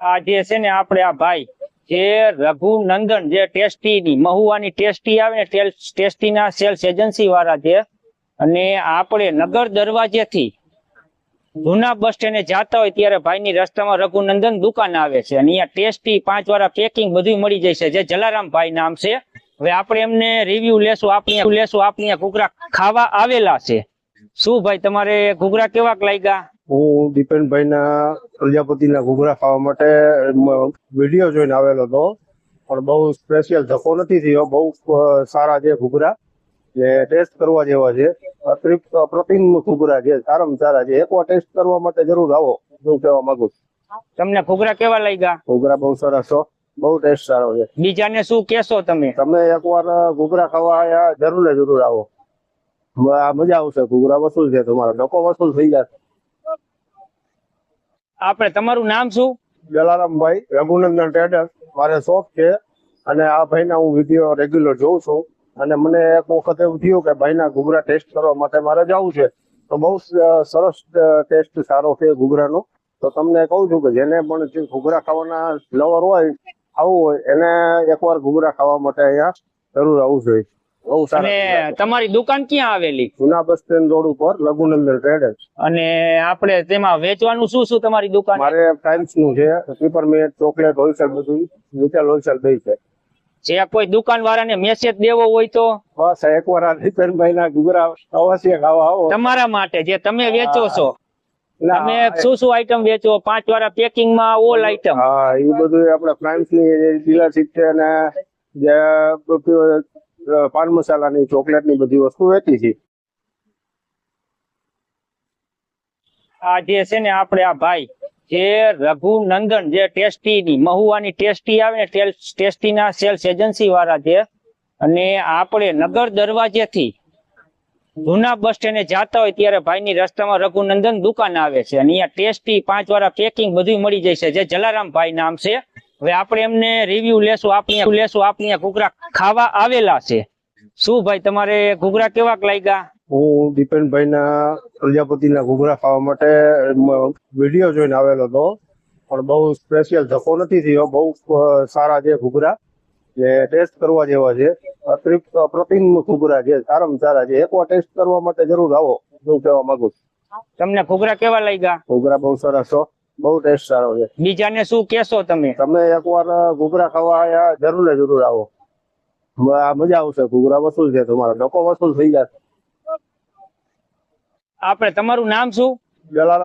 આ જે છે ને આપણે આ ભાઈ જે રઘુનંદન જે ટેસ્ટી ની મહુવાની ટેસ્ટી આવે ને ટેસ્ટી ના સેલ્સ એજન્સી વાળા છે અને આપણે નગર દરવાજે થી જૂના બસ સ્ટેન્ડે જતા હોય ત્યારે ભાઈની રસ્તામાં રઘુનંદન દુકાન આવે છે અને અહીંયા ટેસ્ટી 5 વાળા પેકિંગ બધું મળી જશે જે જલારામ ભાઈ નામ છે। હવે આપણે એમને રિવ્યુ લેશું આપણી ઘૂઘરા ખાવા આવેલા છે। શું ભાઈ તમારે ઘૂઘરા કેવાક લાગ્યા? હું દીપેનભાઈ ના પ્રજાપતિના ઘૂઘરા ખાવા માટે વિડીયો જોઈને આવેલો હતો, પણ બહુ સ્પેશિયલ ધક્કો નથી થયો। બહુ સારા છે ઘૂઘરા, જે ટેસ્ટ કરવા જેવા છે। અપ્રતિમ ઘૂઘરા છે, સારામાં સારા છે। એકવાર ટેસ્ટ કરવા માટે જરૂર આવો, હું કહેવા માંગુ છું। તમને ઘૂઘરા કેવા લાગ્યા? ઘૂઘરા બહુ સરસ છો, બહુ ટેસ્ટ સારો છે। બીજાને શું કહેશો તમે? તમે એકવાર ઘૂઘરા ખાવા આયા જરૂર આવો, મજા આવશે। ઘૂઘરા વસૂલ છે, તમારો ધક્કો વસૂલ થઈ જશે। આપણે તમારું નામ શું? જલારામભાઈ, રઘુનંદન ટ્રેડર્સ મારે શોપ છે અને આ ભાઈના હું વિડીયો રેગ્યુલર જોઉં છું અને મને એક વખત એવું થયું કે ભાઈના ઘૂઘરા ટેસ્ટ કરવા માટે મારે જવું છે, તો બહુ સરસ ટેસ્ટ સારો છે ઘૂઘરાનો। તો તમને કહું છું કે જેને પણ ઘૂઘરા ખાવાના લવર હોય, આવું હોય, એને એકવાર ઘૂઘરા ખાવા માટે અહીંયા જરૂર આવવું જોઈએ। બહુ સારા। અને તમારી દુકાન ક્યાં આવેલી? જૂના બસ સ્ટેન્ડ રોડ ઉપર રઘુનંદન ટ્રેડર્સ। અને આપણે તેમાં વેચવાનું શું તમારી દુકાન? મારે ટાઈમ્સ નું છે, પેપરમેટ, ચોકલેટ, હોલસેલ બધું રિટેલ હોલસેલ બે છે। જે કોઈ દુકાન વાળાને મેસેજ દેવો હોય તો? બસ એકવાર આ દીપેનભાઈ ના ઘૂઘરા અવશ્ય ખાવા આવો। તમારા માટે જે તમે વેચો છો, ના, તમે શું આઈટમ વેચો? 5 વાળા પેકિંગ માં ઓલ આઈટમ? હા, એ બધું આપણે પ્રાઇમ્સ ની ડીલરશીપ છે અને જે પાન મસાલાની, ચોકલેટ ની બધી વસ્તુ વેચી છે। આ જે છે ને આપણે આ ભાઈ જે રઘુનંદન જે ટેસ્ટી ની મહુવાની ટેસ્ટી આવે ને ટેસ્ટી ના સેલ્સ એજન્સી વાળા છે અને આપણે નગર દરવાજે થી જૂના બસ સ્ટેન્ડે જતા હોય ત્યારે ભાઈની રસ્તામાં રઘુનંદન દુકાન આવે છે અને અહીંયા ટેસ્ટી 5 વાળા પેકિંગ બધું મળી જશે જે જલારામ ભાઈ નામ છે। હવે આપણે એમને રિવ્યુ લેશું આપણી ઘૂઘરા ખાવા આવેલા છે। શું ભાઈ તમારે ઘૂઘરા કેવાક લાગ્યા? હું દીપેનભાઈ ના પ્રજાપતિના ઘૂઘરા ખાવા માટે વિડીયો જોઈને આવેલો હતો, પણ બહુ સ્પેશિયલ ધક્કો નથી થયો। બહુ સારા છે ઘૂઘરા, જે ટેસ્ટ કરવા જેવા છે। અપ્રતિમ ઘૂઘરા છે, સારામાં સારા છે। એકવાર ટેસ્ટ કરવા માટે જરૂર આવો, હું કહેવા માંગુ છું। તમને ઘૂઘરા કેવા લાગ્યા? ઘૂઘરા બહુ સરસ છો, બહુ ટેસ્ટ સારો છે। બીજાને શું કહેશો તમે? તમે એકવાર ઘૂઘરા ખાવા આયા જરૂર આવો, મજા આવશે। ઘૂઘરા વસૂલ છે, તમારો ધક્કો વસૂલ થઈ જશે। આપણે તમારું નામ શું? જલારામ।